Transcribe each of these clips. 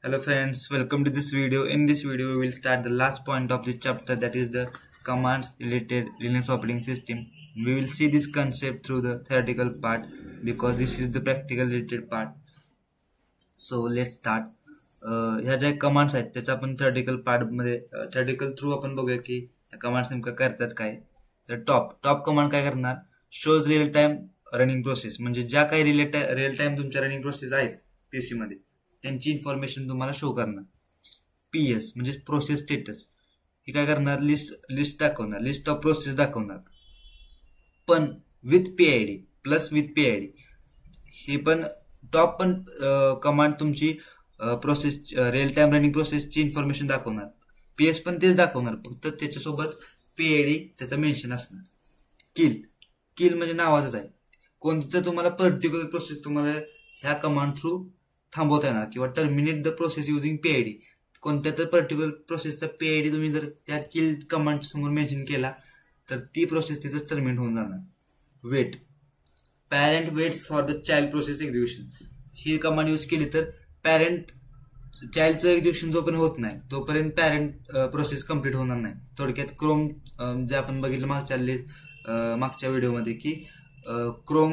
Hello friends, welcome to this video. In this video, we will start the last point of this chapter, that is the commands related Linux operating system. We will see this concept through the theoretical part because this is the practical related part. So let's start. ह्या ज्या commands आहेत त्याचा आपण theoretical part मध्ये theoretical through आपण बघूया की commands नेमका करतात काय. तर टॉप कमांड काय करणार, shows real time running process, म्हणजे ज्या काही रिअल टाइम तुमच्या रनिंग प्रोसेस आहेत पीसी मध्ये त्यांची इन्फॉर्मेशन तुम्हाला शो करणार. पीएस म्हणजे प्रोसेस स्टेटस, हे काय करणार, लिस्ट दाखवणार, लिस्ट ऑफ प्रोसेस दाखवणार, पण with PID plus with PID. हे पण टॉप पण कमांड तुमची प्रोसेस रिअल टाइम रनिंग प्रोसेसची इन्फॉर्मेशन दाखवणार. पीएस पण तेच दाखवणार, फक्त त्याच्यासोबत पीआयडी त्याचं मेन्शन असणार. किल म्हणजे नावाचंच आहे, कोणतं तुम्हाला पर्टिक्युलर प्रोसेस तुम्हाला ह्या कमांड थ्रू थांबवता येणार किंवा terminate the process using PID. कोणत्या तर पर्टिक्युलर प्रोसेसचा पीआयडी तुम्ही जर त्या किल कमांड समोर मेन्शन केला तर ती प्रोसेस तिथं टर्मिनेट होऊन जाणार. Wait, parent waits for the child process execution. ही कमांड यूज केली तर पॅरेंट चाइल्डचं एक्झिक्युशन जोपर्यंत होत नाही तोपर्यंत पॅरेंट प्रोसेस कम्प्लीट होणार नाही. थोडक्यात क्रोम जे आपण बघितलं मागच्या व्हिडिओमध्ये की क्रोम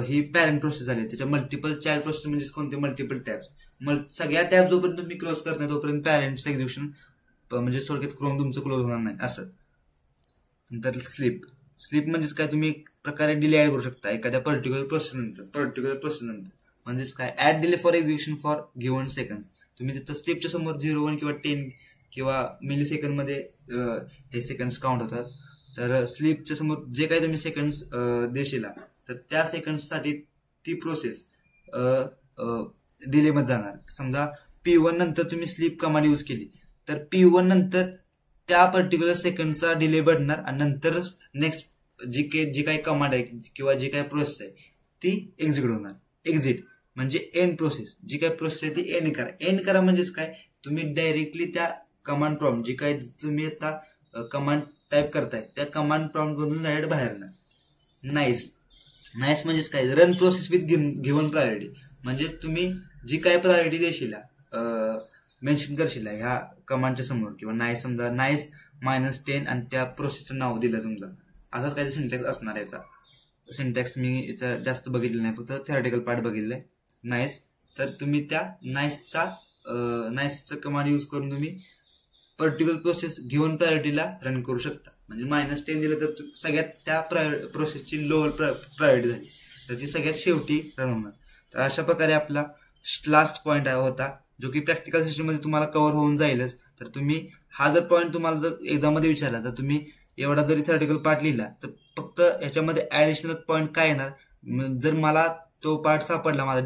ही पॅरेंट प्रोसेस झाली, त्याच्या मल्टिपल चाइल्ड प्रोसेस म्हणजे कोणते मल्टिपल टॅब्स, सगळ्या टॅब जोपर्यंत तुम्ही क्लोज करत नाही तोपर्यंत पॅरेंटचं एक्झिक्युशन म्हणजे थोडक्यात क्रोम तुमचं क्लोज होणार नाही असं. नंतर स्लीप म्हणजेच काय, तुम्ही एक प्रकारे डिले ऍड करू शकता एखाद्या पर्टिक्युलर प्रोसेस नंतर. म्हणजेच काय, add delay for execution for given second. तुम्ही तिथं स्लीपच्या समोर 0, 1 किंवा 10 किंवा मिली सेकंड मध्ये हे सेकंड्स काउंट होतात. तर स्लीपच्या समोर जे काही तुम्ही सेकंड्स देशील तर त्या सेकंड्ससाठी ती प्रोसेस डिले मध्ये जाणार. समजा P1 नंतर तुम्ही स्लीप कमांड यूज केली तर P1 नंतर त्या पर्टिक्युलर सेकंडचा डिले बढ़णार आणि नंतरच नेक्स्ट जी काही कमांड आहे किंवा जी काही प्रोसेस आहे ती एक्झिक्यूट होणार. एक्झिट म्हणजे एंड प्रोसेस, जी काही प्रोसेस आहे ती एंड करा म्हणजेच काय, तुम्ही डायरेक्टली त्या कमांड प्रॉम्प्ट जी काही तुम्ही आता कमांड टाईप करताय त्या कमांड प्रॉम्प्ट मधून डायरेक्ट बाहेर ना. नाईस म्हणजेच काय, run process with given priority, म्हणजे तुम्ही जी काय प्रायोरिटी देशील मेन्शन करशील ह्या कमांडच्या समोर किंवा नाईस, समजा नाईस -10 आणि त्या प्रोसेसचं नाव दिलं समजा, असाच काही सिंटॅक्स असणार. याचा सिंटॅक्स मी याचा जास्त बघितलं नाही, फक्त थेरटिकल पार्ट बघितलंय. नाईस, तर तुम्ही त्या नाईसचा कमांड यूज करून तुम्ही पर्टिक्युलर प्रोसेस गिव्हन प्रायोरिटीला रन करू शकता. म्हणजे -10 दिलं तर सगळ्यात त्या प्रोसेसची लोअर प्रायोरिटी झाली तर ती सगळ्यात शेवटी रन होणार. तर अशा प्रकारे आपला लास्ट पॉइंट होता जो की प्रॅक्टिकल सिस्टम मध्ये तुम्हाला कव्हर होऊन जाईलच. तर तुम्ही हा जर पॉइंट तुम्हाला जर एक्झाम मध्ये विचारला तर तुम्ही एवढा जरी थेरटिकल पार्ट लिहिला तर फक्त याच्यामध्ये ऍडिशनल पॉइंट काय येणार, जर मला तो पार्ट सापडला माझा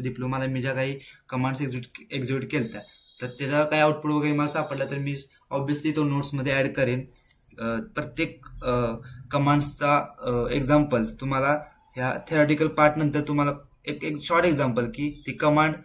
डिप्लोमाला मी ज्या काही कमांड्स एक्झिक्यूट केल्या तर त्याचा काय आउटपुट वगैरे मला सापडला तर मी ऑब्व्हियसली तो नोट्स मध्ये ऍड करेन. प्रत्येक कमांड्सचा एक्झाम्पल तुम्हाला ह्या थेरटिकल पार्ट नंतर तुम्हाला एक शॉर्ट एक्झाम्पल की ती कमांड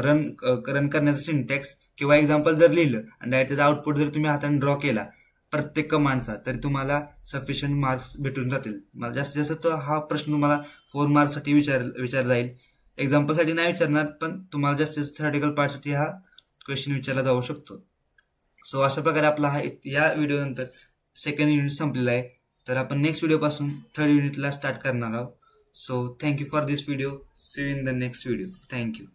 रन करण्याचं सिंटॅक्स किंवा एक्झाम्पल जर लिहिलं आणि डायरेक्ट त्याचा आउटपुट जर तुम्ही हाताने ड्रॉ केला प्रत्येक कमांडचा तरी तुम्हाला सफिशियंट मार्क्स भेटून जातील. मला जास्तीत जास्त हा प्रश्न तुम्हाला 4 मार्क्ससाठी विचार जाईल. एक्झाम्पलसाठी नाही विचारणार, पण तुम्हाला जास्तीत जास्त थेरटिकल पार्टसाठी हा क्वेश्चन विचारला जाऊ शकतो. सो अशा प्रकारे आपला या व्हिडिओ नंतर सेकंड युनिट संपलेला आहे. तर आपण नेक्स्ट व्हिडिओ पासून थर्ड युनिटला स्टार्ट करणार आहोत. So thank you for this video. See you in the next video. Thank you.